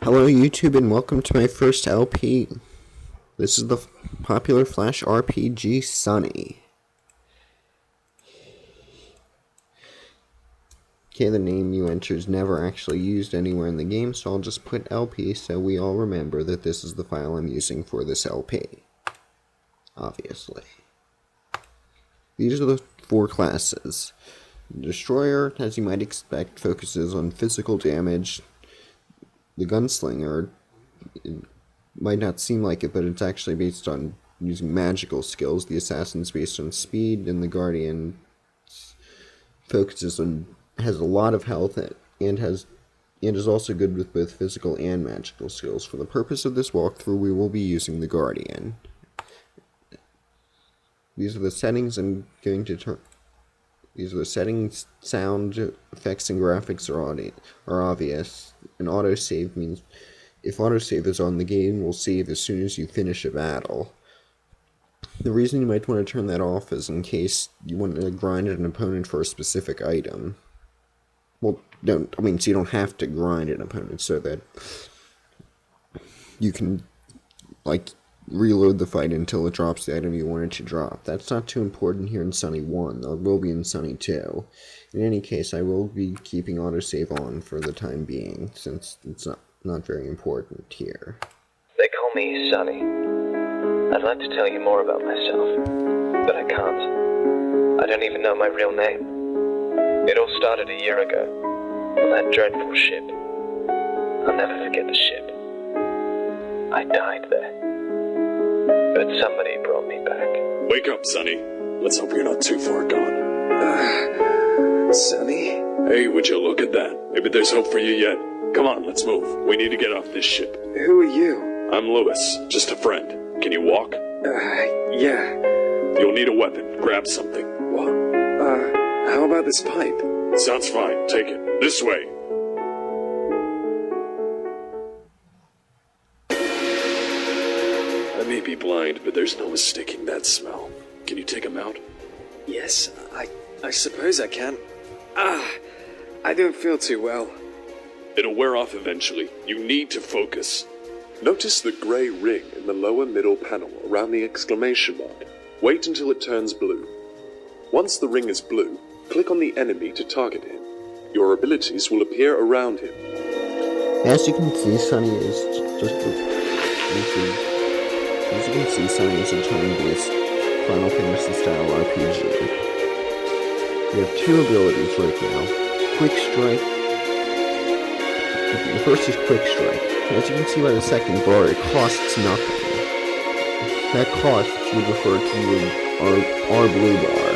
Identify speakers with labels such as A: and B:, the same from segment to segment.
A: Hello YouTube and welcome to my first LP. This is the popular Flash RPG Sonny. Okay, the name you enter is never actually used anywhere in the game, so I'll just put LP so we all remember that this is the file I'm using for this LP. Obviously. These are the four classes. The Destroyer, as you might expect, focuses on physical damage. The Gunslinger, it might not seem like it, but it's actually based on using magical skills. The Assassin's based on speed, and the Guardian has a lot of health and is also good with both physical and magical skills. For the purpose of this walkthrough, we will be using the Guardian. These are the settings I'm going to turn. These are the settings. Sound effects and graphics are obvious. An autosave means if autosave is on, the game will save as soon as you finish a battle. The reason you might want to turn that off is in case you want to grind an opponent for a specific item. Well, so you don't have to grind an opponent so that you can, reload the fight until it drops the item you want it to drop. That's not too important here in Sonny 1, though it will be in Sonny 2. In any case, I will be keeping autosave on for the time being, since it's not very important here.
B: They call me Sonny. I'd like to tell you more about myself, but I can't. I don't even know my real name. It all started a year ago, on that dreadful ship. I'll never forget the ship. I died there. But somebody brought me back.
C: Wake up, Sonny. Let's hope you're not too far gone.
D: Sonny?
C: Hey, would you look at that? Maybe there's hope for you yet. Come on, let's move. We need to get off this ship.
D: Who are you?
C: I'm Lewis, just a friend. Can you walk?
D: Yeah.
C: You'll need a weapon. Grab something.
D: What? How about this pipe?
C: Sounds fine. Take it. This way. I may be blind, but there's no mistaking that smell. Can you take him out?
D: Yes, I suppose I can. I don't feel too well.
C: It'll wear off eventually. You need to focus.
E: Notice the grey ring in the lower middle panel around the exclamation mark. Wait until it turns blue. Once the ring is blue, click on the enemy to target him. Your abilities will appear around him.
A: As you can see, Sonny is a turn-based Final Fantasy style RPG. We have two abilities right now. Quick Strike. The first is Quick Strike. As you can see by the second bar, it costs nothing. That cost would refer to our blue bar,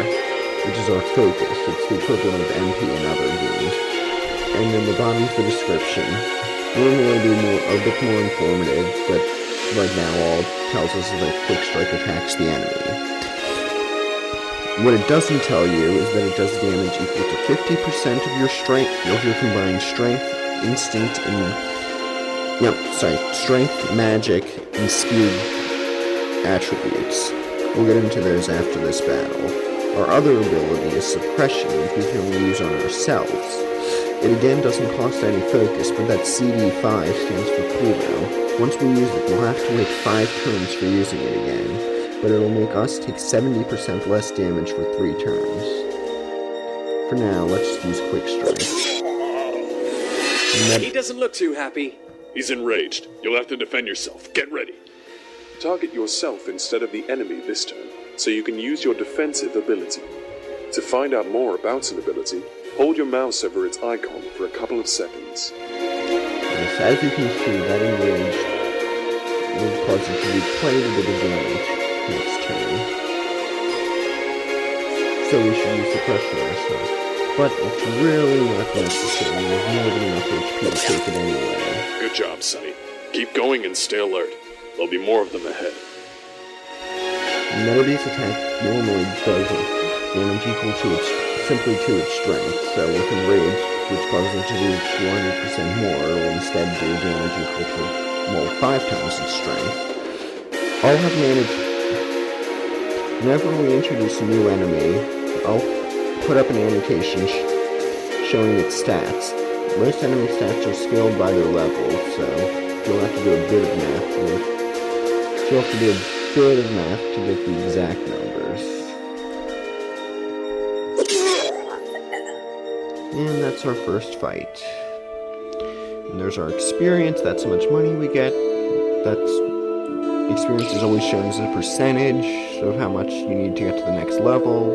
A: which is our focus. It's the equivalent of MP in other games. And then the bottom of the description. Normally a bit more informative, but right now all it tells us is that Quick Strike attacks the enemy. What it doesn't tell you is that it does damage equal to 50% of your strength, of your combined strength, instinct, strength, magic, and speed attributes. We'll get into those after this battle. Our other ability is Suppression, which we can only use on ourselves. It again doesn't cost any focus, but that CD5 stands for cooldown. Once we use it, we'll have to wait 5 turns for using it again, but it'll make us take 70% less damage for 3 turns. For now, let's just use Quick Strike.
D: He doesn't look too happy.
C: He's enraged. You'll have to defend yourself. Get ready.
E: Target yourself instead of the enemy this turn, so you can use your defensive ability. To find out more about an ability, hold your mouse over its icon for a couple of seconds.
A: Yes, as you can see, that enrage will cause it to do quite a bit of damage next turn. So we should use Suppression ourselves. But it's really not necessary. We have more than enough HP to take it anyway.
C: Good job, Sonny. Keep going and stay alert. There'll be more of them ahead.
A: Melody's attack normally does damage equal to simply to its strength, so with Enrage, which causes it to do 400% more, it will instead do damage equal to, 5 times its strength. I'll have managed. Whenever we introduce a new enemy, I'll put up an annotation showing its stats. most enemy stats are scaled by their level, so you'll have to do a bit of math here. You'll have to do a bit of math to get the exact numbers. And that's our first fight. And there's our experience, that's how much money we get. Experience is always shown as a percentage of how much you need to get to the next level.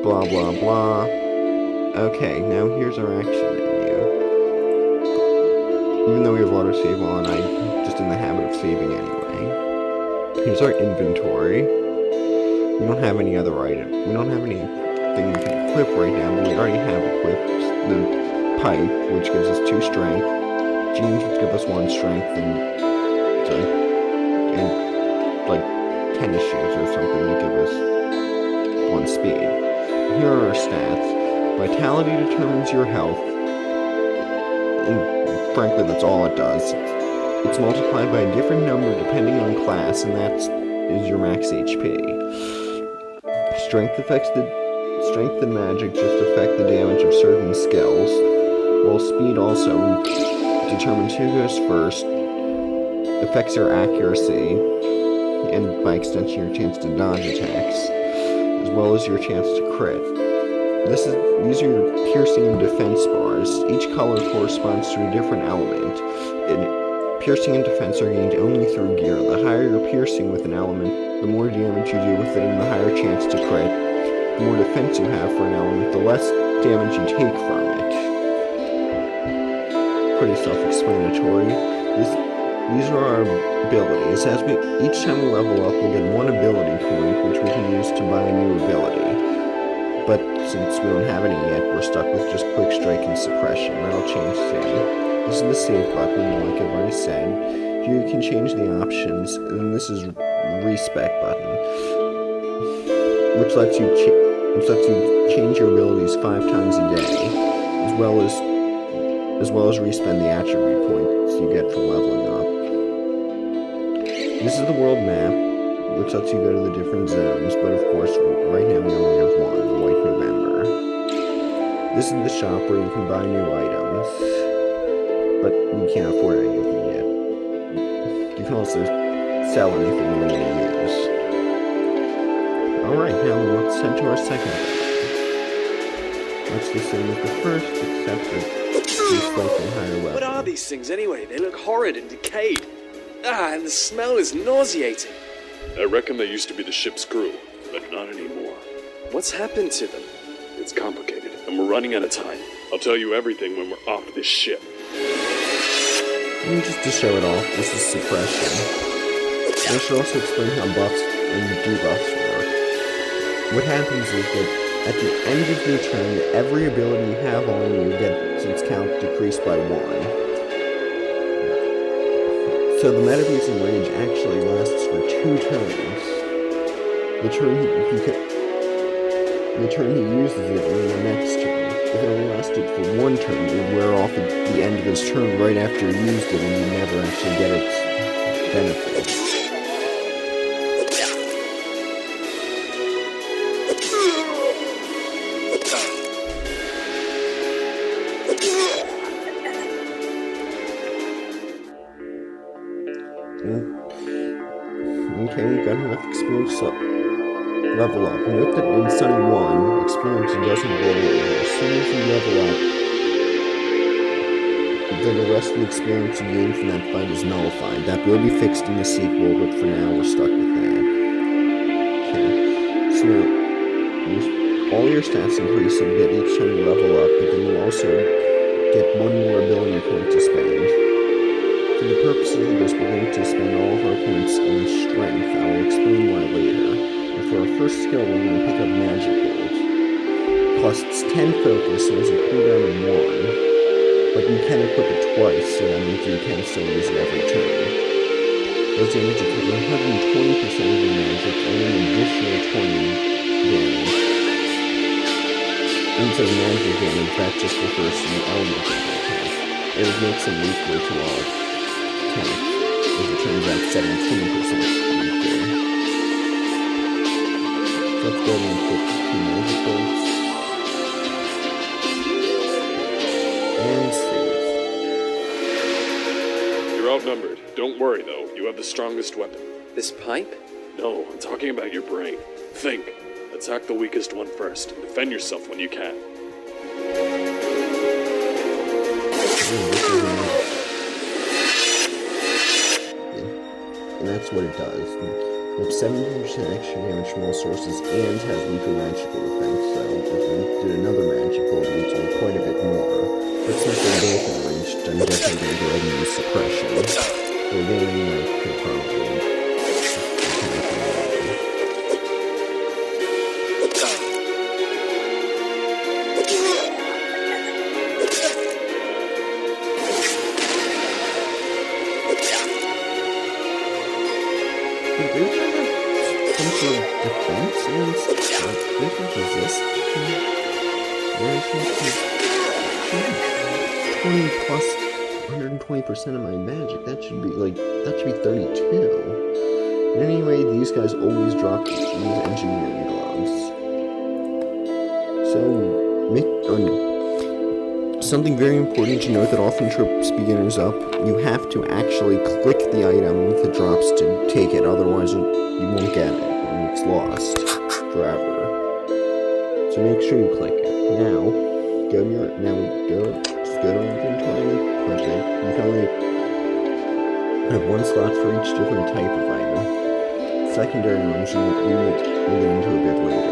A: Blah blah blah. Okay, now here's our action menu. Even though we have autosave on, I'm just in the habit of saving anyway. Here's our inventory. We don't have any other item. We don't have anything we can equip right now, but we already have equipped the pipe, which gives us 2 strength, jeans, which give us 1 strength, and like tennis shoes or something that give us 1 speed. Here are our stats. Vitality determines your health, and frankly that's all it does. It's multiplied by a different number depending on class, and that is your max HP. Strength and magic just affect the damage of certain skills, while speed also determines who goes first, affects your accuracy, and by extension your chance to dodge attacks, as well as your chance to crit. These are your piercing and defense bars. Each color corresponds to a different element. Piercing and defense are gained only through gear. The higher your piercing with an element, the more damage you do with it and the higher chance to crit. The more defense you have for an element, the less damage you take from it. Pretty self-explanatory. These are our abilities. Each time we level up, we'll get 1 ability point, which we can use to buy a new ability. But since we don't have any yet, we're stuck with just Quick Strike and Suppression. That'll change soon. This is the save button, like I've already said. Here you can change the options, and this is Respec button, which lets you change your abilities 5 times a day, as well as respend the attribute points you get from leveling up. This is the world map, which lets you go to the different zones, but of course, right now we only have 1, the White November. This is the shop where you can buy new items, but you can't afford any of them yet. You can also sell anything you want to use. Alright, now let's head to our second battle. That's the same as the first, except that it's slightly higher level.
D: What are these things anyway? They look horrid and decayed. And the smell is nauseating.
C: I reckon they used to be the ship's crew, but not anymore.
D: What's happened to them?
C: It's complicated, and we're running out of time. I'll tell you everything when we're off this ship.
A: And just to show it off, this is suppression. I should also explain how buffs and debuffs work. What happens is that at the end of your turn, every ability you have on you gets its count decreased by 1. So the Metabeasting Rage actually lasts for 2 turns. The turn he uses it in the next turn. If it only lasted for 1 turn, it would wear off at the end of his turn right after he used it, and you never actually get its benefits. Okay, we've got enough experience to level up. Note that in Sonny 1, experience doesn't roll over. As soon as you level up, then the rest of the experience you gain from that fight is nullified. That will be fixed in the sequel, but for now we're stuck with that. Okay, so now, all your stats increase a bit each time you level up, but then you also get 1 more ability point to spend. For the purposes of this, we're going to spend all of our points on strength. I will explain why later. And for our first skill, we're going to pick up Magic Bolt. Costs 10 focus, so there's a cooldown of 1. But you can equip it twice, so that means you can still use it every turn. Those damage equip 120% of your magic, and an additional 20 damage. When it says magic damage, that just refers to the element of the attack. It makes them weaker to all attacks, as it turns out 17% weaker. So let's go and equip 2 magic bolts.
C: outnumbered. Don't worry, though. You have the strongest weapon.
D: This pipe?
C: No, I'm talking about your brain. Think. Attack the weakest one first, and defend yourself when you can.
A: And that's what it does. It has 17% extra damage from all sources and has weaker magical defense, so if we did another magic bolt, it would do quite a bit more. But since they're both enraged, I'm definitely going to go ahead and use suppression. So again, I could probably attack them. Some sort of defense against different resist. 20 plus 120% of my magic. That should be 32. And anyway, these guys always drop these engineering gloves. So, something very important to note that often trips beginners up. You have to actually click the item that drops to take it, otherwise you won't get it, and it's lost forever. So make sure you click it. Now, just go to inventory and click it. You can only have one slot for each different type of item. Secondary ones we'll get into a bit later.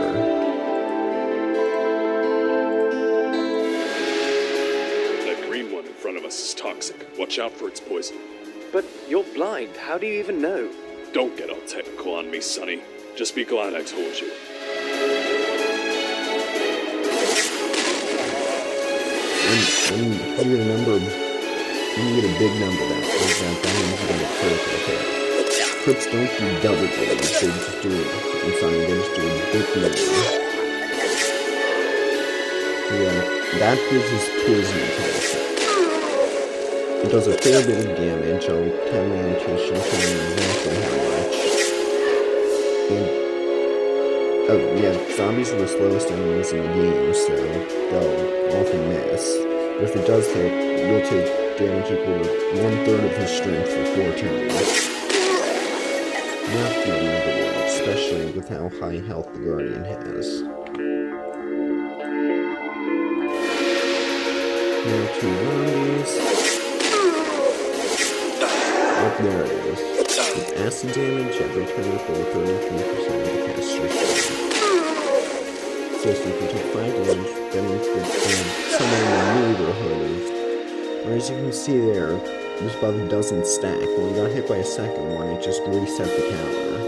C: Is toxic. Watch out for its poison.
D: But you're blind. How do you even know?
C: Don't get all technical on me, Sonny. Just be glad I told you.
A: When you get a big number that means you're going to critical hit. Crits don't do double damage, they just do it. And Sonny, they just do a bit more. Yeah, that gives his poison attack. It does a fair bit of damage. I'll have my annotation telling you exactly how much. And, zombies are the slowest enemies in the game, so they'll often miss. But if it does hit, you'll take damage equal to 1/3 of his strength for 4 turns. Not the another one, especially with how high health the Guardian has. Now 2 zombies. There it is. With acid damage, every turn for 33% of the caster's strength. So if you take 5 damage, that means that somewhere in the neighborhood of... Or as you can see there, there's about a dozen stack. When we got hit by a second one, it just reset the counter.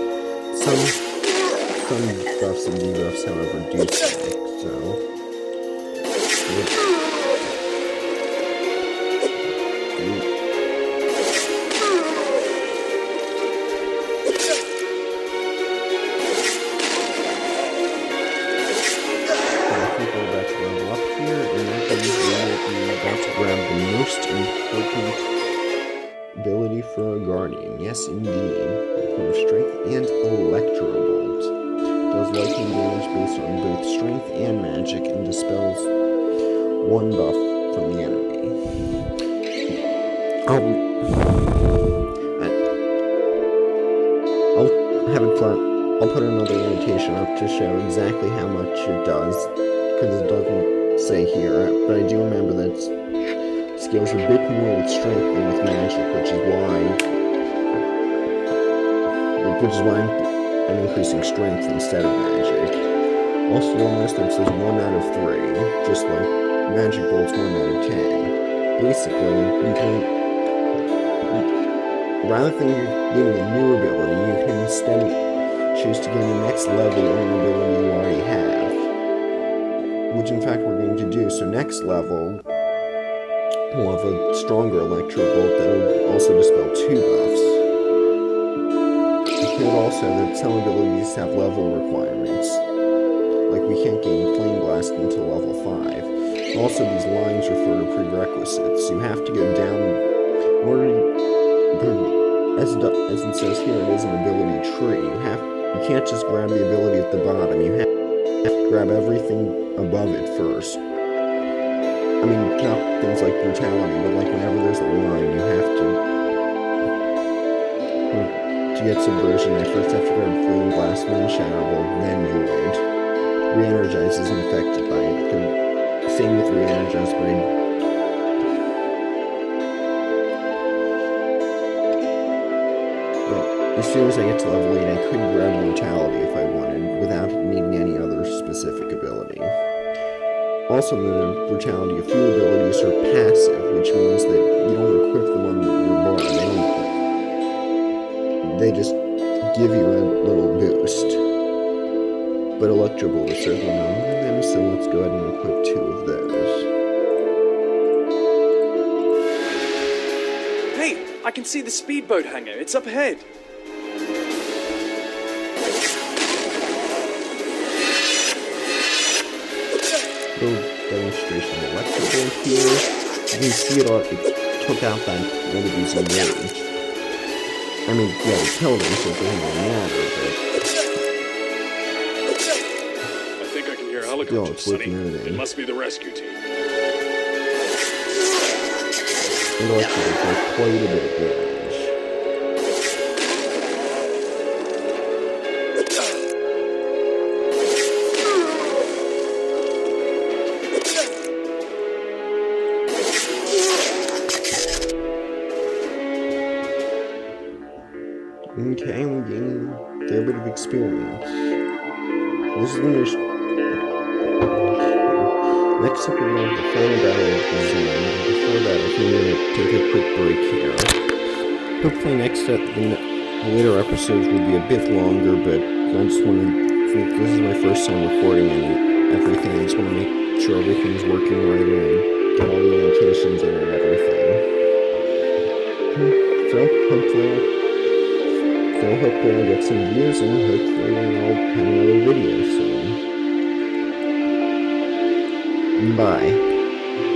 A: Some buffs and debuffs, however, do stack, so... Ability for a Guardian, yes indeed. From Strength and Electrobolt. Does lightning damage based on both Strength and Magic and dispels 1 buff from the enemy. I'll put another annotation up to show exactly how much it does, because it doesn't say here, but I do remember that scales a bit more with strength than with magic, which is why I'm increasing strength instead of magic. Also, you'll notice that it says 1 out of 3, just like magic bolt's 1 out of 10. Basically, you can, rather than getting a new ability, you can instead choose to gain the next level in an ability you already have. Which in fact we're going to do. So next level, we'll have a stronger Electro Bolt that will also dispel 2 buffs. Note also that some abilities have level requirements. Like we can't gain Flame Blast until level 5. Also, these lines refer to prerequisites. You have to go down in order to, as it says here, it is an ability tree. You can't just grab the ability at the bottom. You have to grab everything above it first. I mean, not things like brutality, but like whenever there's a line, you have to to get subversion, I first have to grab Flame Blast, then Shadow Ball, then Void. Re-energize isn't affected by it. Same with re-energize, but as soon as I get to level 8, I could grab Mortality if I wanted, without needing any other specific ability. Also, the Brutality, a few abilities are passive, which means that you don't equip them on your bar. They just give you a little boost. But Electro Ball is certainly not one of them, so let's go ahead and equip 2 of those.
D: Hey, I can see the speedboat hangar. It's up ahead.
A: Little demonstration of Electro Ball here. You can see it took out that enemy's rage. I mean, yeah, it killed him, so it doesn't really matter, but...
C: I think I can hear helicopters,
A: it's
C: Sonny.
A: working everything.
C: It must be the rescue team.
A: And Electro Ball does quite a bit of damage. Okay, we gained a fair bit of experience. This is when there's... Next up, we're going to have the final battle of the zone. Before that, I think we're going to take a quick break here. Hopefully next up, the later episodes will be a bit longer, but I just want to... This is my first time recording and everything. I just want to make sure everything's working right and get all the annotations in and everything. So, hopefully I'll get some views and hopefully I'll have another video soon. Bye.